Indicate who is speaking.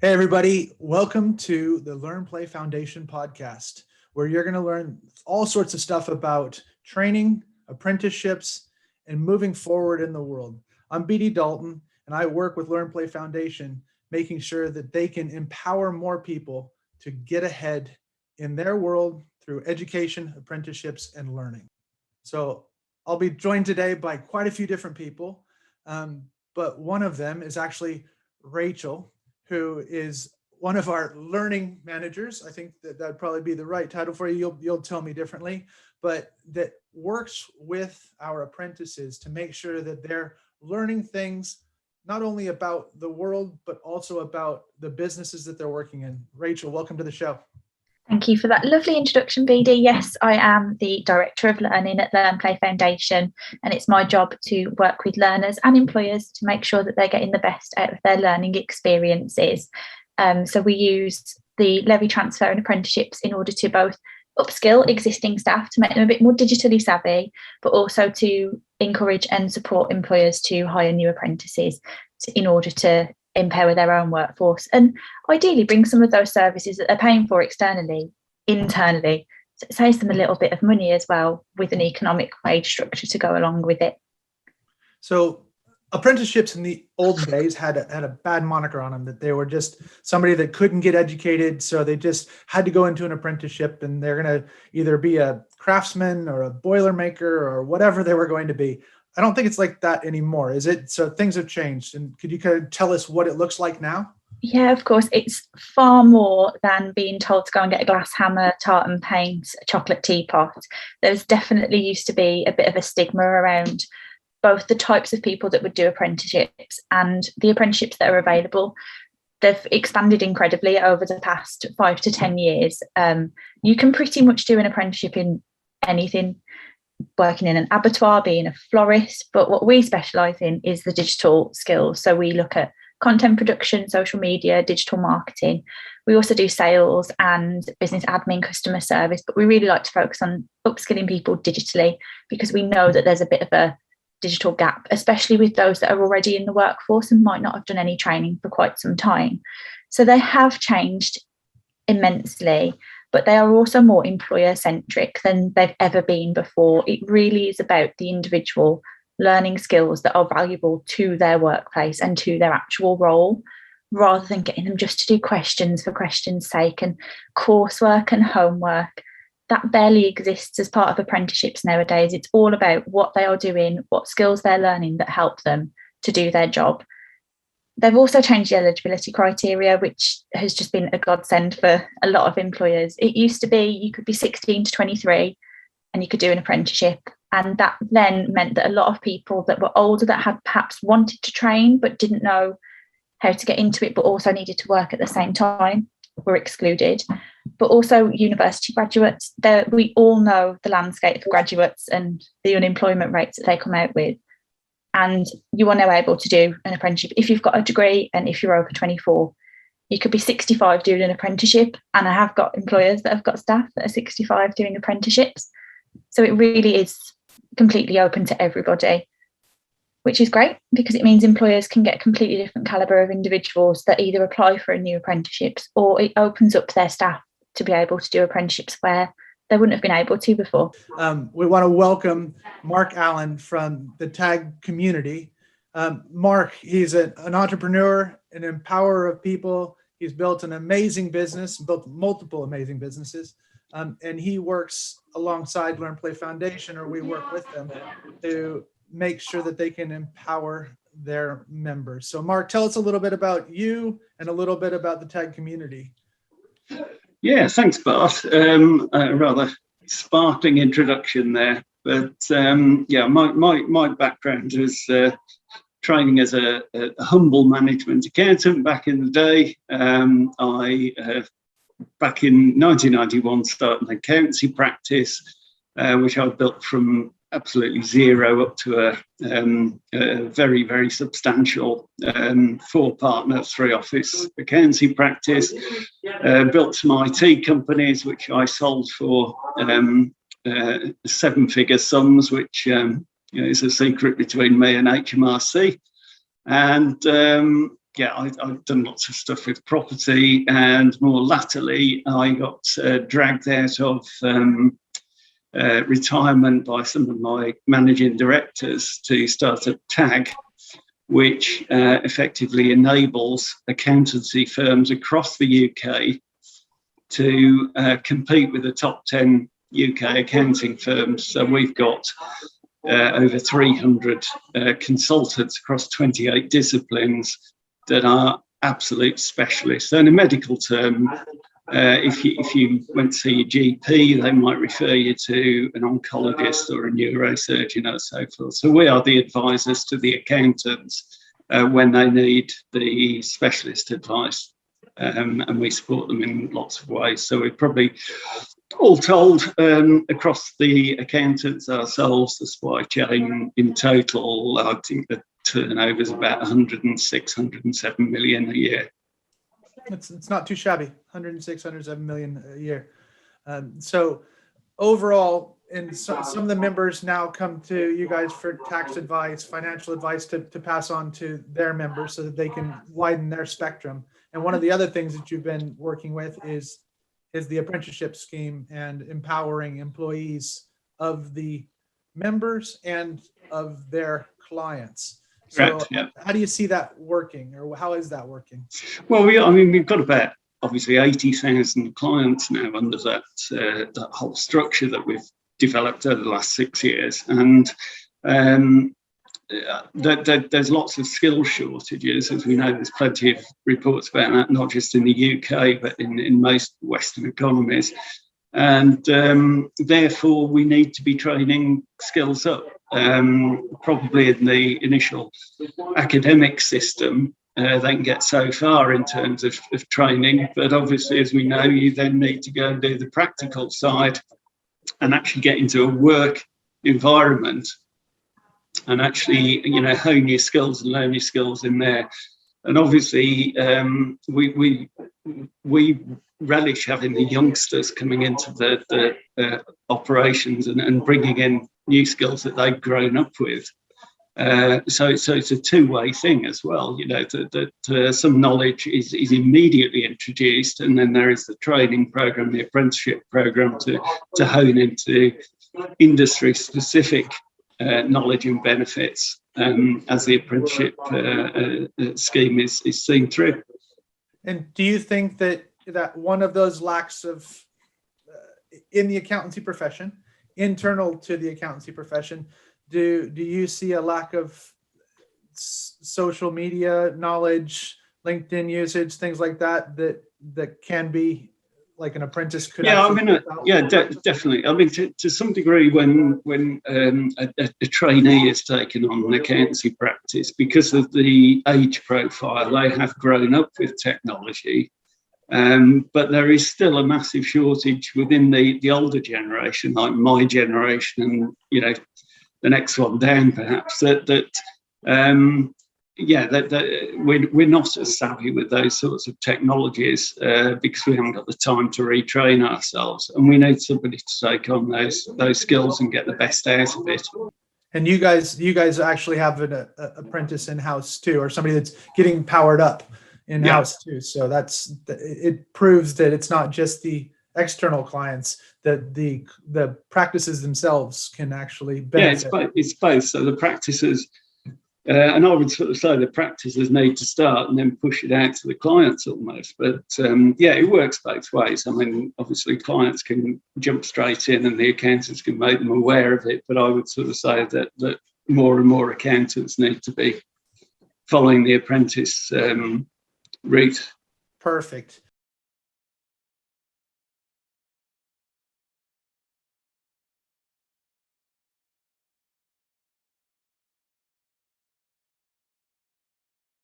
Speaker 1: Hey, everybody. Welcome to the Learn Play Foundation podcast, where you're going to learn all sorts of stuff about training, apprenticeships, and moving forward in the world. I'm BD Dalton, and I work with Learn Play Foundation, making sure that they can empower more people to get ahead in their world through education, apprenticeships, and learning. So I'll be joined today by quite a few different people, but one of them is actually Rachel, who is one of our learning managers. I think that that'd probably be the right title for you. You'll tell me differently, but that works with our apprentices to make sure that they're learning things not only about the world, but also about the businesses that they're working in. Rachel, welcome to the show.
Speaker 2: Thank you for that lovely introduction, BD. Yes, I am the Director of Learning at Learn Play Foundation, and it's my job to work with learners and employers to make sure that they're getting the best out of their learning experiences. So we use the levy transfer and apprenticeships in order to both upskill existing staff to make them a bit more digitally savvy, but also to encourage and support employers to hire new apprentices in order to empower their own workforce and ideally bring some of those services that they're paying for externally internally. So it saves them a little bit of money as well, with an economic wage structure to go along with it.
Speaker 1: So apprenticeships in the old days had a bad moniker on them, that they were just somebody that couldn't get educated, so they just had to go into an apprenticeship, and they're going to either be a craftsman or a boilermaker or whatever they were going to be. I don't think it's like that anymore, is it? So things have changed. And could you kind of tell us what it looks like now?
Speaker 2: Yeah, of course. It's far more than being told to go and get a glass hammer, tartan paint, a chocolate teapot. There's definitely used to be a bit of a stigma around both the types of people that would do apprenticeships and the apprenticeships that are available. They've expanded incredibly over the past 5 to 10 years. You can pretty much do an apprenticeship in anything, working in an abattoir, being a florist, but what we specialise in is the digital skills. So we look at content production, social media, digital marketing. We also do sales and business admin, customer service, but we really like to focus on upskilling people digitally because we know that there's a bit of a digital gap, especially with those that are already in the workforce and might not have done any training for quite some time. So they have changed immensely, but they are also more employer centric than they've ever been before. It really is about the individual learning skills that are valuable to their workplace and to their actual role, rather than getting them just to do questions for questions' sake and coursework and homework. That barely exists as part of apprenticeships nowadays. It's all about what they are doing, what skills they're learning that help them to do their job. They've also changed the eligibility criteria, which has just been a godsend for a lot of employers. It used to be you could be 16 to 23 and you could do an apprenticeship. And that then meant that a lot of people that were older that had perhaps wanted to train but didn't know how to get into it, but also needed to work at the same time, were excluded. But also university graduates, we all know the landscape for graduates and the unemployment rates that they come out with. And you are now able to do an apprenticeship if you've got a degree and if you're over 24. You could be 65 doing an apprenticeship, and I have got employers that have got staff that are 65 doing apprenticeships. So it really is completely open to everybody, which is great because it means employers can get a completely different calibre of individuals that either apply for a new apprenticeships, or it opens up their staff to be able to do apprenticeships where they wouldn't have been able to before.
Speaker 1: We want to welcome Mark Allen from the TAG community. Mark, he's an entrepreneur, an empower of people. He's built an amazing business, built multiple amazing businesses, and he works alongside Learn Play Foundation, or we work with them to make sure that they can empower their members. So Mark, tell us a little bit about you and a little bit about the TAG community.
Speaker 3: Yeah, thanks, Bart. A rather sparkling introduction there. But yeah, my background is training as a humble management accountant back in the day. I back in 1991 started an accountancy practice, which I built from absolutely zero up to a very, very substantial 4-partner, 3-office accountancy practice. Built some IT companies, which I sold for 7-figure sums, which is a secret between me and HMRC. And I've done lots of stuff with property, and more latterly, I got dragged out of retirement by some of my managing directors to start a tag, which effectively enables accountancy firms across the UK to compete with the top 10 UK accounting firms. So we've got over 300 consultants across 28 disciplines that are absolute specialists. So in a medical term, if you went to see your GP, they might refer you to an oncologist or a neurosurgeon or so forth. So we are the advisors to the accountants when they need the specialist advice, and we support them in lots of ways. So we're probably, all told, across the accountants ourselves, the supply chain in total, I think the turnover is about 106, 107 million a year.
Speaker 1: It's not too shabby. 106, 107 million a year. So overall, and some of the members now come to you guys for tax advice, financial advice to pass on to their members so that they can widen their spectrum. And one of the other things that you've been working with is the apprenticeship scheme and empowering employees of the members and of their clients. So
Speaker 3: Correct, yeah.
Speaker 1: How do you see that working, or how is that working?
Speaker 3: Well, we've got about obviously 80,000 clients now under that whole structure that we've developed over the last 6 years, and there's lots of skill shortages, as we know. There's plenty of reports about that, not just in the UK, but in most Western economies. And therefore, we need to be training skills up. Probably in the initial academic system, they can get so far in terms of training, but obviously, as we know, you then need to go and do the practical side and actually get into a work environment and actually, hone your skills and learn your skills in there. And obviously, we relish having the youngsters coming into the operations and bringing in new skills that they've grown up with. So it's a two-way thing as well. That some knowledge is immediately introduced, and then there is the training program, the apprenticeship program to hone into industry-specific knowledge and benefits as the apprenticeship scheme is seen through.
Speaker 1: And do you think that one of those lacks of in the accountancy profession, internal to the accountancy profession, do you see a lack of social media knowledge, LinkedIn usage, things like that can be like an apprentice could?
Speaker 3: Definitely. I mean, to some degree, when a trainee is taken on an accountancy practice, because of the age profile, they have grown up with technology. But there is still a massive shortage within the older generation, like my generation, and the next one down, perhaps. That we're not as savvy with those sorts of technologies because we haven't got the time to retrain ourselves, and we need somebody to take on those skills and get the best out of it.
Speaker 1: And you guys actually have an apprentice in-house too, or somebody that's getting powered up in-house too. So it proves that it's not just the external clients, that the practices themselves can actually benefit.
Speaker 3: Yeah, it's both. So the practices, and I would sort of say the practices need to start and then push it out to the clients almost. But it works both ways. I mean, obviously clients can jump straight in and the accountants can make them aware of it. But I would sort of say that more and more accountants need to be following the apprentice route.
Speaker 1: Perfect.